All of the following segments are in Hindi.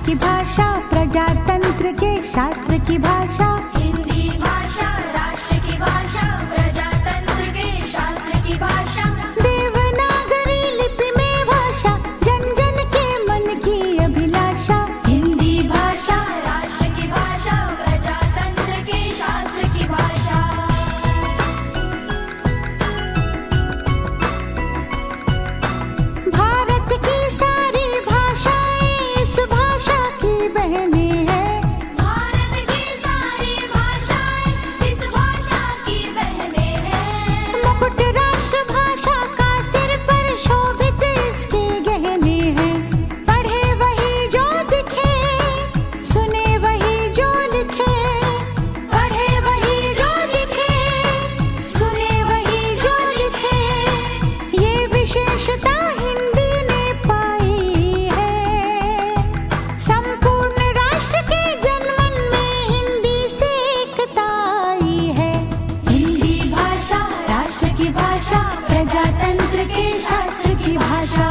की भाषा, प्रजातंत्र के शास्त्र की भाषा। हिंदी भाषा राष्ट्र की भाषा, प्रजातंत्र के शास्त्र की भाषा। देवनागरी लिपि में भाषा, जन जन के मन की अभिलाषा। हिंदी भाषा राष्ट्र की भाषा, प्रजातंत्र के शास्त्र की भाषा। भारत की सारी भाषाएं इस भाषा की बहनें हैं। भारत की सारी भाषाएं इस भाषा की बहनें हैं। मुकुट राष्ट्र भाषा का सिर पर शोभित इसके गहने हैं। पढ़े वही जो दिखे, सुने वही जो लिखे। पढ़े वही जो लिखे, सुने वही जो लिखे। ये विशेषता हिंदी ने पाई है। संपूर्ण राष्ट्र के जनमन में हिंदी से एकता आई है। हिंदी भाषा राष्ट्र की भाषा, प्रजातंत्र के शास्त्र की भाषा।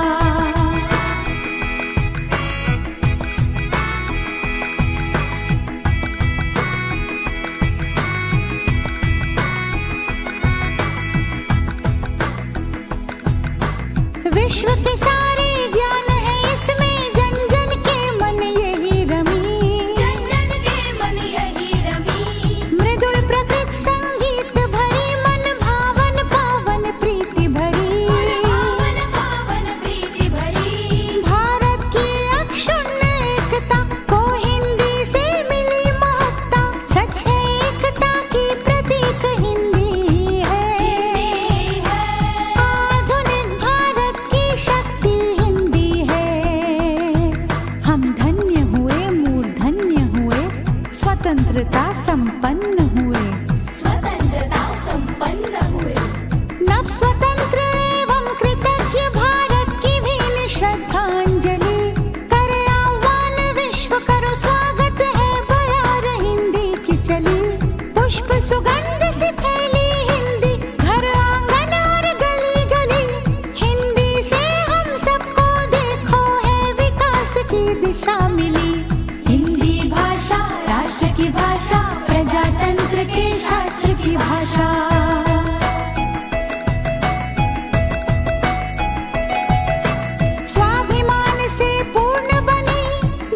विश्व के सारे ज्ञान है इसमें, जन जन के मन यही रमी। जन जन के मन यही रमी। मृदुल प्रकृत संगीत भरी, मन भावन पावन प्रीति भरी। पावन पावन प्रीति भरी। भारत की अक्षुण्ण एकता को हिंदी से मिली महत्ता। सच है एकता की प्रतीक हिंदी है। हिंदी है। आधुनिक भारत की शक्ति हिंदी है। हम धन्य हुए, मूर्धन्य हुए, स्वतंत्रता संपन्न हुए। स्वतंत्रता संपन्न हुए। नव स्वतंत्र एवं कृतज्ञ भारत की भीन श्रद्धांजलि। करे आह्वान विश्व करो स्वागत है, बयार हिंदी की चली। पुष्प सुगंध से फैली हिंदी, घर आंगन और गली गली। हिंदी से हम सबको देखो है विकास की दिशा मिली। हिंदी भाषा राष्ट्र की भाषा, प्रजातंत्र के शास्त्र की भाषा। स्वाभिमान से पूर्ण बनी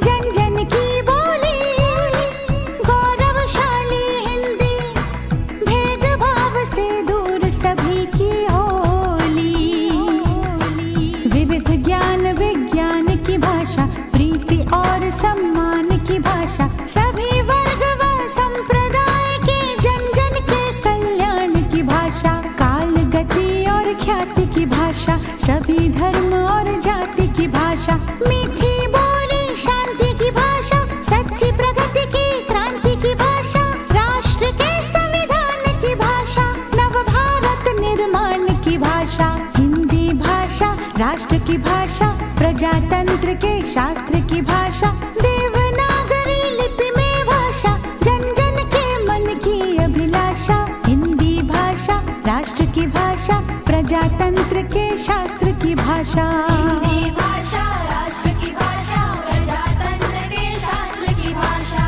जन जन की बोली। गौरवशाली हिंदी, भेदभाव से दूर सभी की होली। विविध ज्ञान विज्ञान की भाषा, प्रीति और सम्मान की भाषा। सभी वर्ग व संप्रदाय के जन जन के कल्याण की भाषा। काल गति और ख्याति की भाषा, सभी धर्म और जाति की भाषा। मीठी बोली शांति की भाषा, सच्ची प्रगति की क्रांति की भाषा। राष्ट्र के संविधान की भाषा, नव भारत निर्माण की भाषा। हिंदी भाषा राष्ट्र की भाषा, प्रजातंत्र के शास्त्र की भाषा। देवनागरी लिपि में भाषा, जन जन के मन की अभिलाषा। हिंदी भाषा राष्ट्र की भाषा, प्रजातंत्र के शास्त्र की भाषा। हिंदी भाषा राष्ट्र की भाषा, प्रजातंत्र के शास्त्र की भाषा।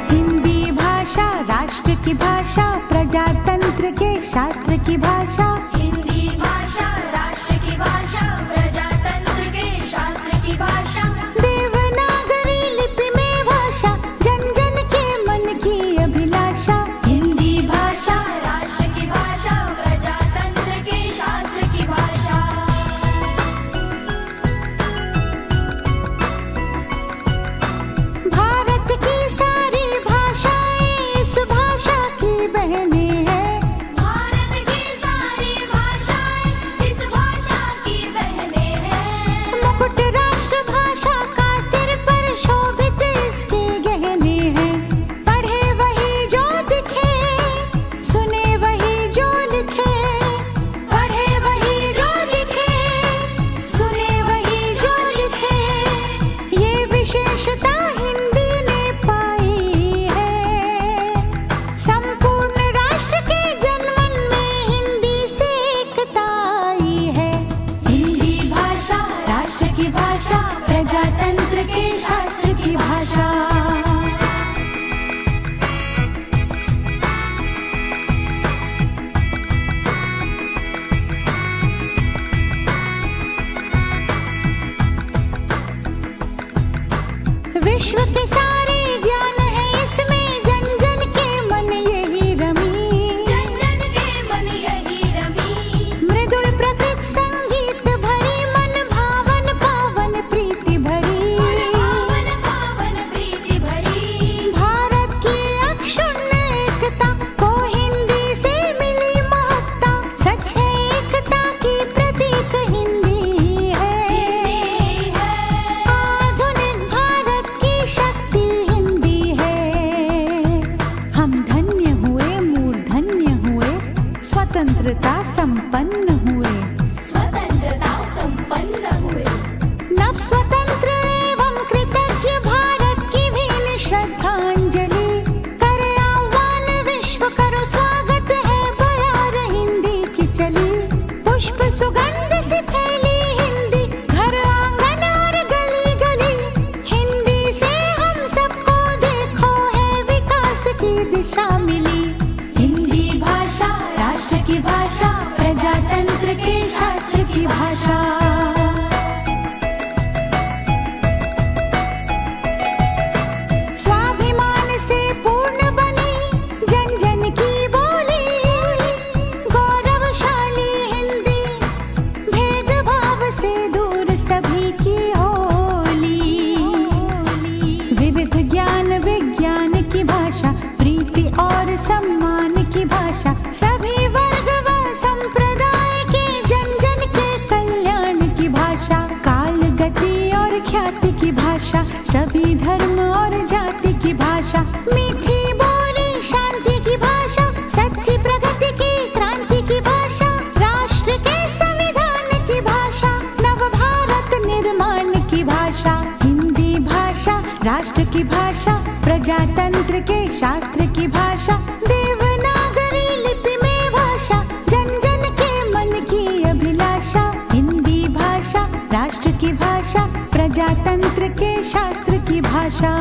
हिंदी भाषा राष्ट्र की भाषा, प्रजातंत्र के शास्त्र की भाषा। हिंदी भाषा राष्ट्र की भाषा, प्रजातंत्र के शास्त्र की भाषा। देवनागरी लिपि में भाषा, जन जन के मन की अभिलाषा। हिंदी भाषा राष्ट्र की भाषा, प्रजातंत्र के शास्त्र की भाषा। भारत की सारी भाषाएं इस भाषा की बहनें हैं। भारत की सारी भाषा, सभी धर्म और जाति की भाषा, मीठी बोली शांति की भाषा, सच्ची प्रगति की क्रांति की भाषा, राष्ट्र के संविधान की भाषा, नव भारत निर्माण की भाषा। हिंदी भाषा राष्ट्र की भाषा, प्रजातंत्र के शास्त्र की भाषा, देवनागरी लिपि में भाषा, जन जन के मन की अभिलाषा। हिंदी भाषा राष्ट्र की भाषा, प्रजातंत्र के शास्त्र की भाषा।